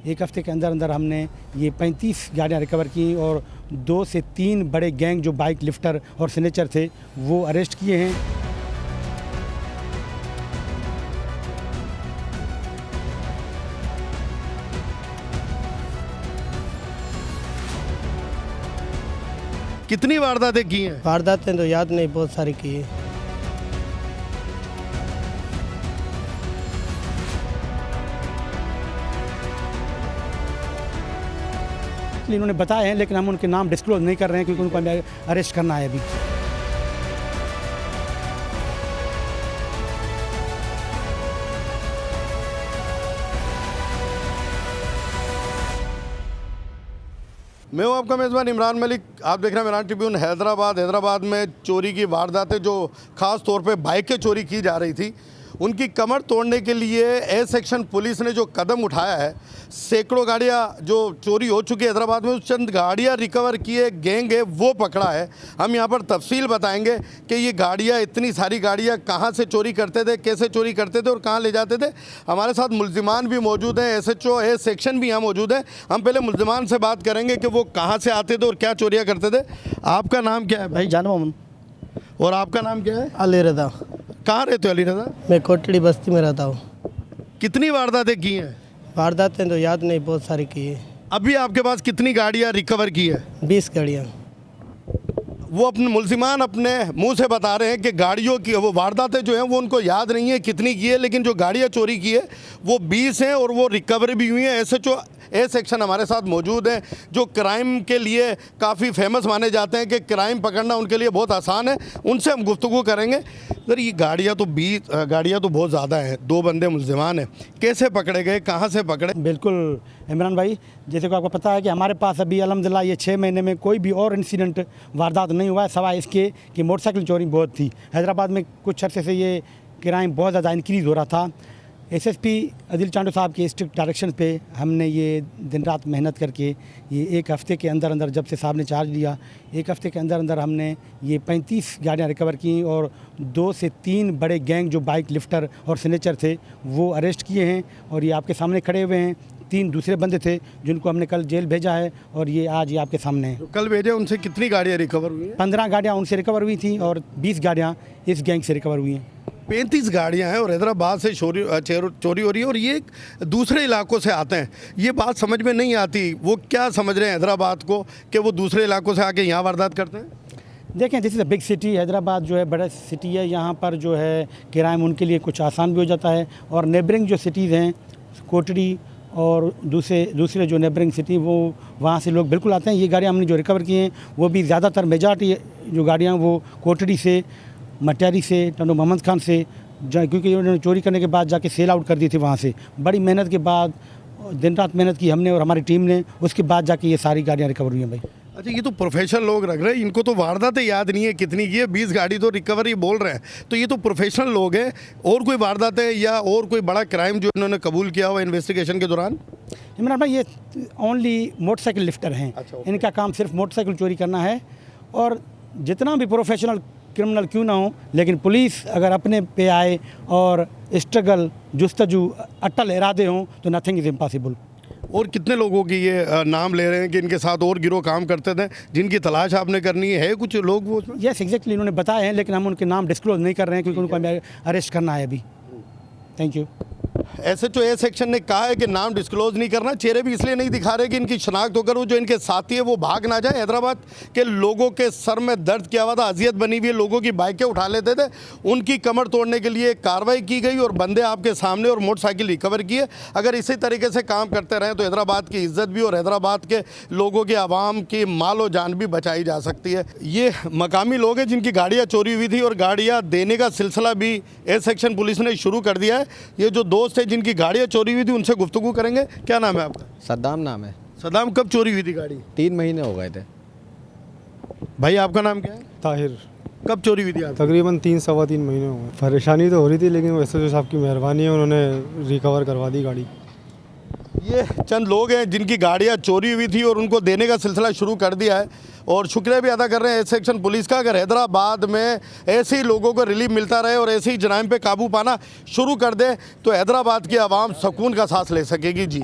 एक हफ्ते के अंदर अंदर हमने ये 35 गाड़ियाँ रिकवर की और 2 से 3 बड़े गैंग जो बाइक लिफ्टर और सिग्नेचर थे वो अरेस्ट किए हैं। कितनी वारदातें की हैं? वारदातें तो याद नहीं, बहुत सारी की है। इन्होंने बताए हैं लेकिन हम उनके नाम डिस्क्लोज नहीं कर रहे हैं क्योंकि उनको अरेस्ट करना है अभी। मैं हूं आपका मेज़बान इमरान मलिक। आप देख रहे हैं इमरान ट्रिब्यून। हैदराबाद में चोरी की वारदातें जो ख़ास तौर पे बाइकें चोरी की जा रही थी, उनकी कमर तोड़ने के लिए ए सेक्शन पुलिस ने जो कदम उठाया है, सैकड़ों गाड़ियां जो चोरी हो चुकी है हैदराबाद में, चंद गाड़ियां रिकवर किए, गैंग है वो पकड़ा है। हम यहां पर तफसील बताएंगे कि ये गाड़ियां, इतनी सारी गाड़ियां कहां से चोरी करते थे, कैसे चोरी करते थे और कहां ले जाते थे। हमारे साथ मुल्जिमान भी मौजूद हैं, SHO ए सेक्शन भी यहाँ मौजूद है। हम पहले मुल्जिमान से बात करेंगे कि वो कहाँ से आते थे और क्या चोरियाँ करते थे। आपका नाम क्या है भाई? जान मोहम्मद। और आपका नाम क्या है? अली रजा। कहाँ रहते हो अली रजा? मैं कोटड़ी बस्ती में रहता हूँ। कितनी वारदातें की हैं? वारदातें तो याद नहीं, बहुत सारी की है। अभी आपके पास कितनी गाड़ियाँ रिकवर की है? 20 गाड़ियाँ। वो अपने मुल्जिमान अपने मुंह से बता रहे हैं कि गाड़ियों की वो वारदातें जो हैं वो उनको याद नहीं है कितनी की है, लेकिन जो गाड़ियाँ चोरी की है वो 20 हैं और वो रिकवरी भी हुई हैं। SHO ए सेक्शन हमारे साथ मौजूद है, जो क्राइम के लिए काफ़ी फेमस माने जाते हैं कि क्राइम पकड़ना उनके लिए बहुत आसान है। उनसे हम गुफ्तगू करेंगे। सर, ये गाड़ियाँ तो बहुत ज़्यादा हैं, 2 बंदे मुल्जिमान हैं, कैसे पकड़े गए, कहाँ से पकड़े? बिल्कुल इमरान भाई, जैसे कि आपको पता है कि हमारे पास अभी अल्हम्दुलिल्लाह ये 6 महीने में कोई भी और इंसिडेंट वारदात नहीं हुआ है, सवाए इसके कि मोटरसाइकिल चोरी बहुत थी। हैदराबाद में कुछ अरसे से ये क्राइम बहुत ज़्यादा इंक्रीज़ हो रहा था। SSP अदिल चांडो साहब के स्ट्रिक्ट डायरेक्शन पे हमने ये दिन रात मेहनत करके ये एक हफ़्ते के अंदर अंदर, जब से साहब ने चार्ज लिया, एक हफ़्ते के अंदर अंदर हमने ये 35 गाड़ियाँ रिकवर की और 2 से 3 बड़े गैंग जो बाइक लिफ्टर और सिग्नेचर थे वो अरेस्ट किए हैं। और ये आपके सामने खड़े हुए हैं। 3 दूसरे बंदे थे जिनको हमने कल जेल भेजा है और ये आज ये आपके सामने हैं। कल भेजे, उनसे कितनी गाड़ियाँ रिकवर हुई हैं? 15 गाड़ियाँ उनसे रिकवर हुई थी और 20 गाड़ियाँ इस गैंग से रिकवर हुई हैं। 35 गाड़ियाँ हैं और हैदराबाद से चोरी हो रही है और ये दूसरे इलाकों से आते हैं। ये बात समझ में नहीं आती, वो क्या समझ रहे हैं हैदराबाद को कि वो दूसरे इलाकों से आके यहाँ वारदात करते हैं? देखें, this is a big city. Hyderabad जो है बड़ा सिटी है, यहाँ पर जो है क्राइम उनके लिए कुछ आसान भी हो जाता है। और नेबरिंग जो सिटीज़ हैं, कोटड़ी और दूसरे जो नेबरिंग सिटी, वो वहाँ से लोग बिल्कुल आते हैं। ये गाड़ियाँ हमने जो रिकवर की हैं वो भी ज़्यादातर मेजॉरिटी जो गाड़ियाँ वो कोटड़ी से, मटियारी से, टंडो मोहम्मद खान से, क्योंकि उन्होंने चोरी करने के बाद जाके सेल आउट कर दी थी वहाँ से। बड़ी मेहनत के बाद, दिन रात मेहनत की हमने और हमारी टीम ने, उसके बाद जाके ये सारी गाड़ियाँ रिकवर हुई हैं भाई। अच्छा, ये तो प्रोफेशनल लोग रख रहे हैं, इनको तो वारदातें याद नहीं है कितनी की है। 20 गाड़ी तो रिकवरी बोल रहे हैं, तो ये तो प्रोफेशनल लोग हैं। और कोई वारदातें या और कोई बड़ा क्राइम जो इन्होंने कबूल किया हुआ इन्वेस्टिगेशन के दौरान? इमरान भाई, ये ओनली मोटरसाइकिल लिफ्टर हैं। अच्छा, इनका काम सिर्फ मोटरसाइकिल चोरी करना है। और जितना भी प्रोफेशनल क्रिमिनल क्यों ना हो, लेकिन पुलिस अगर अपने पे आए और स्ट्रगल, जुस्तजू, अटल इरादे हों तो नथिंग इज़ इम्पॉसिबल। और कितने लोगों की ये नाम ले रहे हैं कि इनके साथ और गिरोह काम करते थे जिनकी तलाश आपने करनी है कुछ लोग वो? यस, एग्जैक्टली, इन्होंने बताए हैं लेकिन हम उनके नाम डिस्क्लोज नहीं कर रहे हैं क्योंकि उनको अरेस्ट करना है अभी। Thank you. SHO A section ने कहा है कि नाम डिस्क्लोज नहीं करना। चेहरे भी इसलिए नहीं दिखा रहे कि इनकी शनाख्त होकर वो जो इनके साथी है वो भाग ना जाए। हैदराबाद के लोगों के सर में दर्द किया हुआ था, अजियत बनी हुई है, लोगों की बाइकें उठा लेते थे, उनकी कमर तोड़ने के लिए कार्रवाई की गई और बंदे आपके सामने और मोटरसाइकिल रिकवर किए। अगर इसी तरीके से काम करते रहें तो हैदराबाद की इज्जत भी और हैदराबाद के लोगों की, आवाम की मालो जान भी बचाई जा सकती है। ये मकामी लोग हैं जिनकी गाड़ियाँ चोरी हुई थी और गाड़ियाँ देने का सिलसिला भी ए सेक्शन पुलिस ने शुरू कर दिया है। ये जो दोस्त है जिनकी गाड़ियाँ चोरी हुई थी उनसे गुफ्तगू करेंगे। क्या नाम है आपका? सद्दाम नाम है। सद्दाम, कब चोरी हुई थी गाड़ी? 3 महीने हो गए थे। भाई आपका नाम क्या है? ताहिर। कब चोरी हुई थी आपकी? तकरीबन 3-3.25 महीने हो गए। परेशानी तो हो रही थी लेकिन वैसे जो साहब की मेहरबानी है, उन्होंने रिकवर करवा दी गाड़ी। ये चंद लोग हैं जिनकी गाड़ियाँ चोरी हुई थी और उनको देने का सिलसिला शुरू कर दिया है और शुक्रिया भी अदा कर रहे हैं ए सेक्शन पुलिस का। अगर हैदराबाद में ऐसे ही लोगों को रिलीफ मिलता रहे और ऐसे ही जराइम पे काबू पाना शुरू कर दे तो हैदराबाद की आवाम सुकून का सांस ले सकेगी। जी।